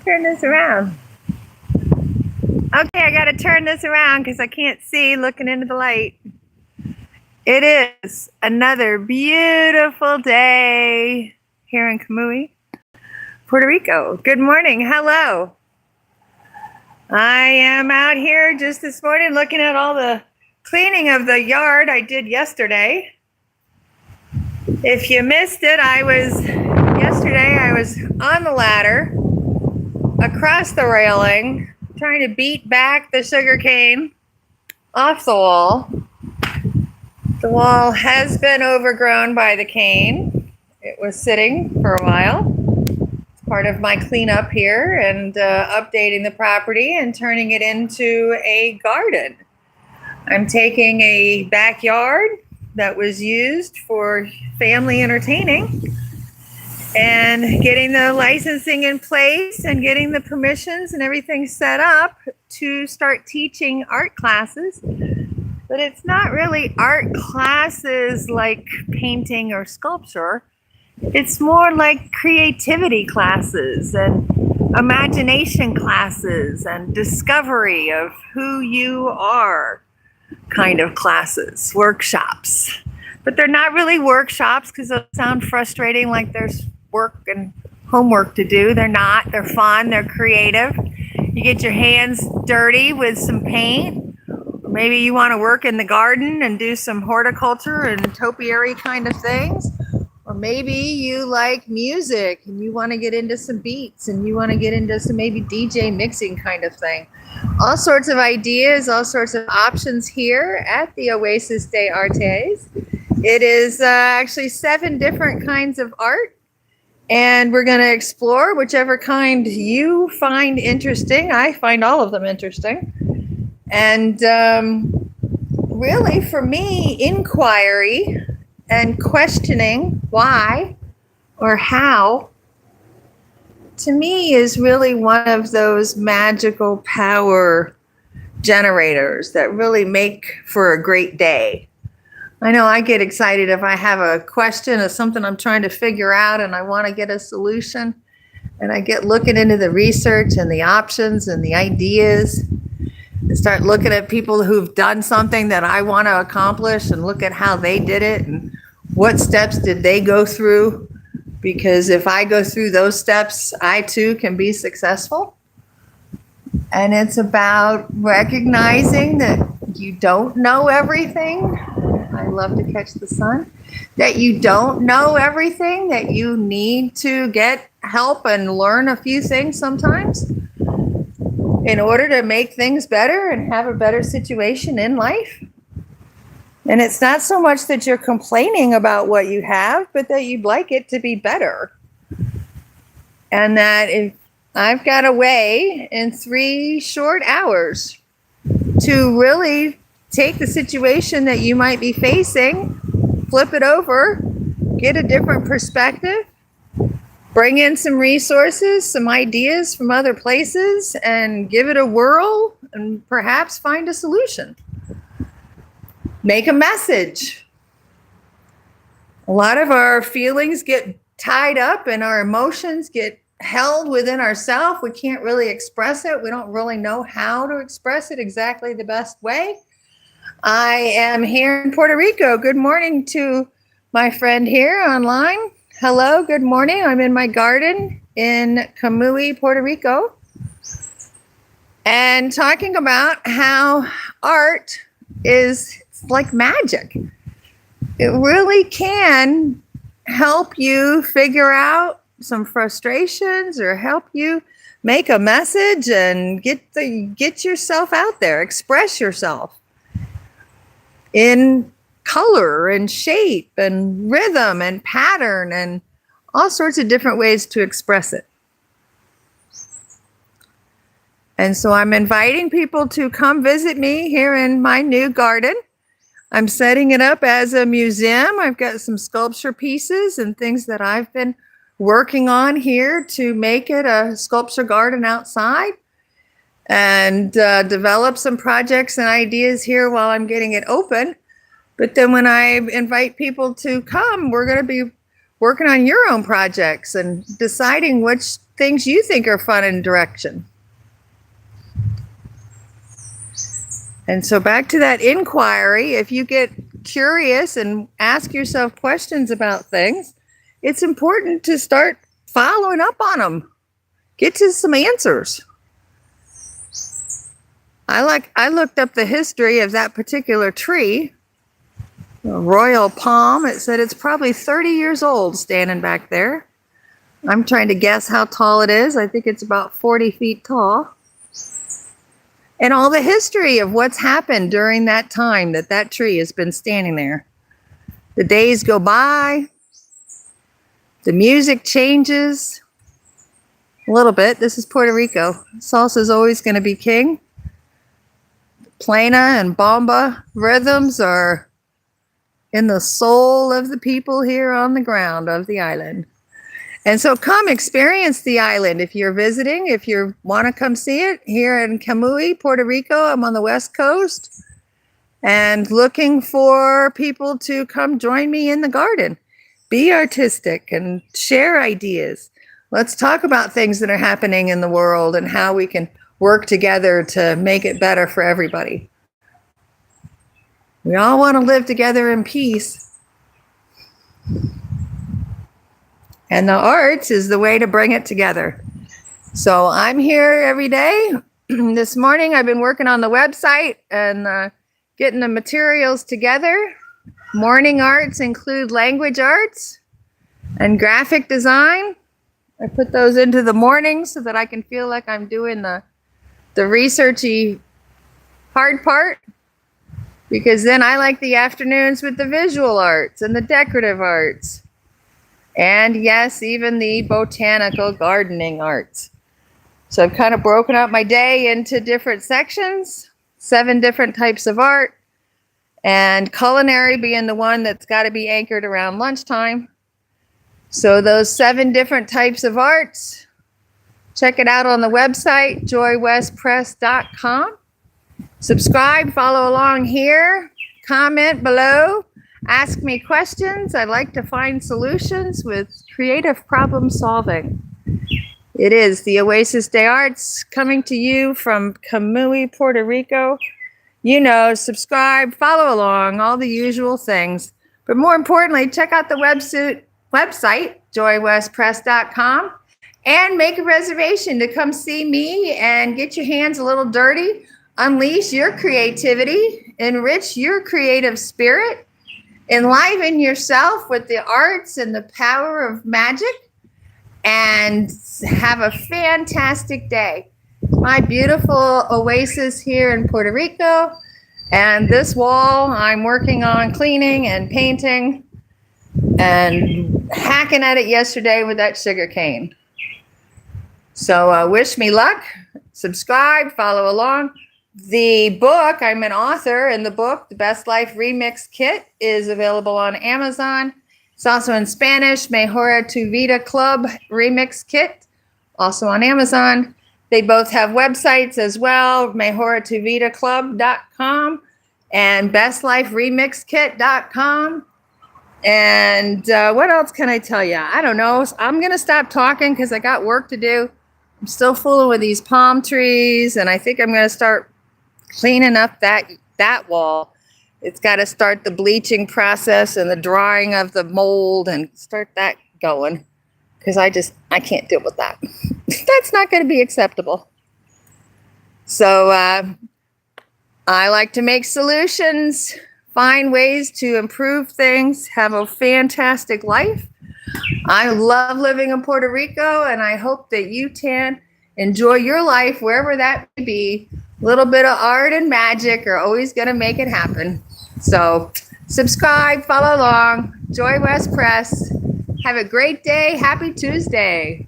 Turn this around. Okay, I gotta turn this around because I can't see looking into the light. It is another beautiful day here in Kamui, Puerto Rico. Good morning. Hello. I am out here just this morning looking at all the cleaning of the yard I did yesterday. If you missed it, yesterday I was on the ladder across the railing trying to beat back the sugar cane off the wall. The wall has been overgrown by the cane. It was sitting for a while. It's part of my cleanup here and updating the property and turning it into a garden. I'm taking a backyard that was used for family entertaining and getting the licensing in place and getting the permissions and everything set up to start teaching art classes. But it's not really art classes like painting or sculpture. It's more like creativity classes and imagination classes and discovery of who you are kind of classes, workshops. But they're not really workshops because those sound frustrating, like there's work and homework to do. They're not. They're fun. They're creative. You get your hands dirty with some paint. Or maybe you want to work in the garden and do some horticulture and topiary kind of things. Or maybe you like music and you want to get into some beats and you want to get into some maybe DJ mixing kind of thing. All sorts of ideas, all sorts of options here at the Oasis de Artes. It is actually 7 different kinds of art. And we're going to explore whichever kind you find interesting. I find all of them interesting. And really, for me, inquiry and questioning why or how, to me, is really one of those magical power generators that really make for a great day. I know I get excited if I have a question or something I'm trying to figure out and I want to get a solution. And I get looking into the research and the options and the ideas and start looking at people who've done something that I want to accomplish and look at how they did it and what steps did they go through. Because if I go through those steps, I too can be successful. And it's about recognizing that you don't know everything. I love to catch the sun. That you don't know everything, that you need to get help and learn a few things sometimes in order to make things better and have a better situation in life. And it's not so much that you're complaining about what you have, but that you'd like it to be better. And that if I've got a way in 3 short hours to really take the situation that you might be facing, flip it over, get a different perspective, bring in some resources, some ideas from other places, and give it a whirl and perhaps find a solution. Make a message. A lot of our feelings get tied up and our emotions get held within ourselves. We can't really express it. We don't really know how to express it exactly the best way. I am here in Puerto Rico. Good morning to my friend here online. Hello, good morning. I'm in my garden in Kamui, Puerto Rico, and talking about how art is like magic. It really can help you figure out some frustrations or help you make a message and get yourself out there, express yourself in color and shape and rhythm and pattern and all sorts of different ways to express it. And so I'm inviting people to come visit me here in my new garden. I'm setting it up as a museum. I've got some sculpture pieces and things that I've been working on here to make it a sculpture garden outside and develop some projects and ideas here while I'm getting it open. But then when I invite people to come, we're going to be working on your own projects and deciding which things you think are fun and direction. And so back to that inquiry, if you get curious and ask yourself questions about things, it's important to start following up on them. Get to some answers. I looked up the history of that particular tree, a royal palm. It said it's probably 30 years old standing back there. I'm trying to guess how tall it is. I think it's about 40 feet tall. And all the history of what's happened during that time that that tree has been standing there. The days go by. The music changes a little bit. This is Puerto Rico. Salsa is always going to be king. Plena and bomba rhythms are in the soul of the people here on the ground of the island. And so come experience the island if you're visiting, if you want to come see it here in Camuy, Puerto Rico. I'm on the West Coast and looking for people to come join me in the garden. Be artistic and share ideas. Let's talk about things that are happening in the world and how we can work together to make it better for everybody. We all want to live together in peace. And the arts is the way to bring it together. So I'm here every day. This morning I've been working on the website and getting the materials together. Morning arts include language arts and graphic design. I put those into the morning so that I can feel like I'm doing the researchy hard part, because then I like the afternoons with the visual arts and the decorative arts. And yes, even the botanical gardening arts. So I've kind of broken up my day into different sections, 7 different types of art, and culinary being the one that's got to be anchored around lunchtime. So those 7 different types of arts, check it out on the website, joywestpress.com. Subscribe, follow along here, comment below. Ask me questions. I like to find solutions with creative problem solving. It is the Oasis de Arts coming to you from Camuy, Puerto Rico. You know, subscribe, follow along, all the usual things. But more importantly, check out the website, joywestpress.com, and make a reservation to come see me and get your hands a little dirty, unleash your creativity, enrich your creative spirit, enliven yourself with the arts and the power of magic, and have a fantastic day. My beautiful oasis here in Puerto Rico, and this wall I'm working on cleaning and painting and hacking at it yesterday with that sugar cane. So wish me luck, subscribe, follow along. The book, I'm an author, and the book, The Best Life Remix Kit, is available on Amazon. It's also in Spanish, Mejora Tu Vida Club Remix Kit, also on Amazon. They both have websites as well, mejoratuvitaclub.com and bestliferemixkit.com. And what else can I tell you? I don't know. I'm going to stop talking because I got work to do. I'm still fooling with these palm trees, and I think I'm going to start cleaning up that wall. It's got to start the bleaching process and the drying of the mold and start that going, because I can't deal with that. That's not going to be acceptable. So I like to make solutions, find ways to improve things, have a fantastic life. I love living in Puerto Rico, and I hope that you can enjoy your life wherever that may be. A little bit of art and magic are always going to make it happen. So subscribe, follow along, Joy West Press. Have a great day. Happy Tuesday.